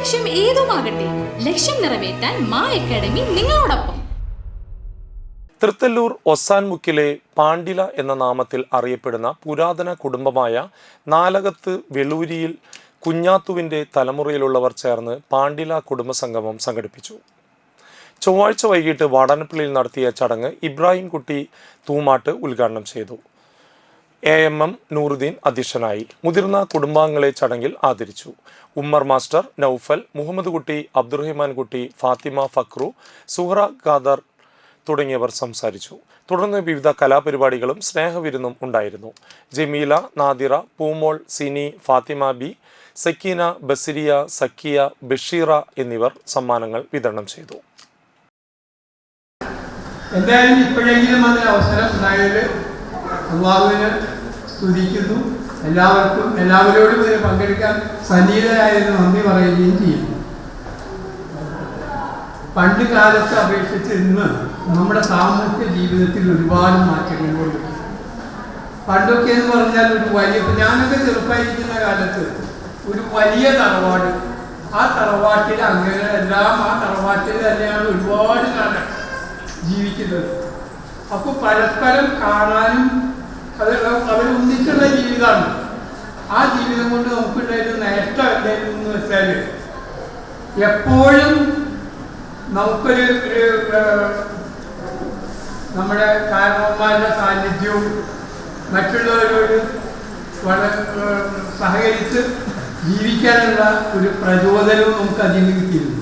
ലക്ഷ്യം ഏതുമാകട്ടെ, ലക്ഷ്യം നിറവേറ്റാൻ മാ അക്കാഡമി നിങ്ങളോടൊപ്പം. തൃത്തല്ലൂർ ഒസാൻമുക്കിലെ പാണ്ടില എന്ന നാമത്തിൽ അറിയപ്പെടുന്ന പുരാതന കുടുംബമായ നാലകത്ത് വെളൂരിയിൽ കുഞ്ഞാത്തുവിൻ്റെ തലമുറയിലുള്ളവർ ചേർന്ന് പാണ്ടില കുടുംബസംഗമം സംഘടിപ്പിച്ചു. ചൊവ്വാഴ്ച വൈകിട്ട് വാടാനപ്പള്ളിയിൽ നടത്തിയ ചടങ്ങ് ഇബ്രാഹിം കുട്ടി തൂമാട്ട് ഉദ്ഘാടനം ചെയ്തു. AMM നൂറുദ്ദീൻ അധ്യക്ഷനായി. മുതിർന്ന കുടുംബാംഗങ്ങളെ ചടങ്ങിൽ ആദരിച്ചു. ഉമ്മർ മാസ്റ്റർ, നൌഫൽ, മുഹമ്മദ് കുട്ടി, അബ്ദുറഹിമാൻ കുട്ടി, ഫാത്തിമ ഫക്രു, സുഹറ ഖാദർ തുടങ്ങിയവർ സംസാരിച്ചു. തുടർന്ന് വിവിധ കലാപരിപാടികളും സ്നേഹവിരുന്നും ഉണ്ടായിരുന്നു. ജമീല, നാദിറ, പൂമോൾ, സിനി, ഫാത്തിമ ബി, സക്കീന, ബസിരിയ, സക്കിയ, ബഷീറ എന്നിവർ സമ്മാനങ്ങൾ വിതരണം ചെയ്തു. എന്തായാലും ഇപ്പോഴെങ്കിലും അതിന് അവസരം ഉണ്ടായത് അള്ളാഹുവിനെ സ്തുതിക്കുന്നു. എല്ലാവരോടും ഇതിന് പങ്കെടുക്കാൻ സന്നിഹിതരായതിന് നന്ദി പറയുകയും ചെയ്യുന്നു. പണ്ട് കാലത്തെ അപേക്ഷിച്ച് ഇന്ന് നമ്മുടെ സാമൂഹ്യ ജീവിതത്തിൽ ഒരുപാട് മാറ്റങ്ങളുണ്ട്. പണ്ടൊക്കെ എന്ന് പറഞ്ഞാൽ ഞാനൊക്കെ ചെറുപ്പമായിരിക്കുന്ന കാലത്ത് ഒരു വലിയ തറവാട്, ആ തറവാട്ടിൽ അങ്ങനെ എല്ലാം ആ തറവാട്ടിൽ തന്നെയാണ് ഒരുപാട് കാലം ജീവിക്കുന്നത്. അപ്പോൾ പരസ്പരം കാണാനും അവരൊന്നിച്ചുള്ള ജീവിതമാണ്. ആ ജീവിതം കൊണ്ട് നമുക്കുണ്ടായിരുന്ന നേട്ടം എന്തായിരുന്നു എന്ന് വെച്ചാൽ എപ്പോഴും നമുക്കൊരു നമ്മുടെ കാരണവന്മാരുടെ സാന്നിധ്യവും മറ്റുള്ളവരോട് സഹകരിച്ച് ജീവിക്കാനുള്ള ഒരു പ്രചോദനവും നമുക്ക് അതിൽ നിന്ന് കിട്ടിയിരുന്നു.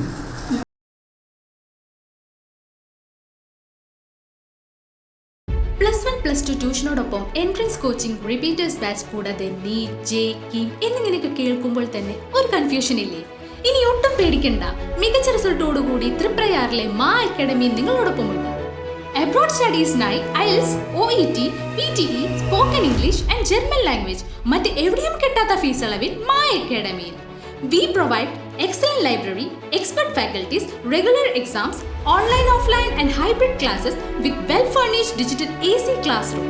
+1, +2 ട്യൂഷനോടൊപ്പം എൻട്രൻസ് കോച്ചിങ്, റിപ്പീറ്റേഴ്സ് ബാച്ച് കൂടാതെ നീറ്റ്, JEE എന്നിങ്ങനെയൊക്കെ കേൾക്കുമ്പോൾ തന്നെ ഒരു കൺഫ്യൂഷൻ ഇല്ലേ? ഇനി ഒട്ടും പേടിക്കണ്ട. മികച്ച റിസൾട്ടോടുകൂടി തൃപ്രയാറിലെ മാ അക്കാഡമി നിങ്ങളോടൊപ്പമുണ്ട്. അബ്രോഡ് സ്റ്റഡീസിനായി IELTS, OET, PTE, spoken English and German language മറ്റ് എവിടെയും കിട്ടാത്ത ഫീസ് അളവിൽ മാ അക്കാഡമിയിൽ. We provide excellent library, expert faculties, regular exams, online, offline and hybrid classes with well-furnished digital AC classroom.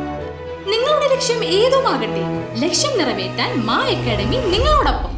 നിങ്ങളുടെ ലക്ഷ്യം ഏതുമാകട്ടെ, ലക്ഷ്യം നിറവേറ്റാൻ മാ അക്കാഡമി നിങ്ങളോടൊപ്പം.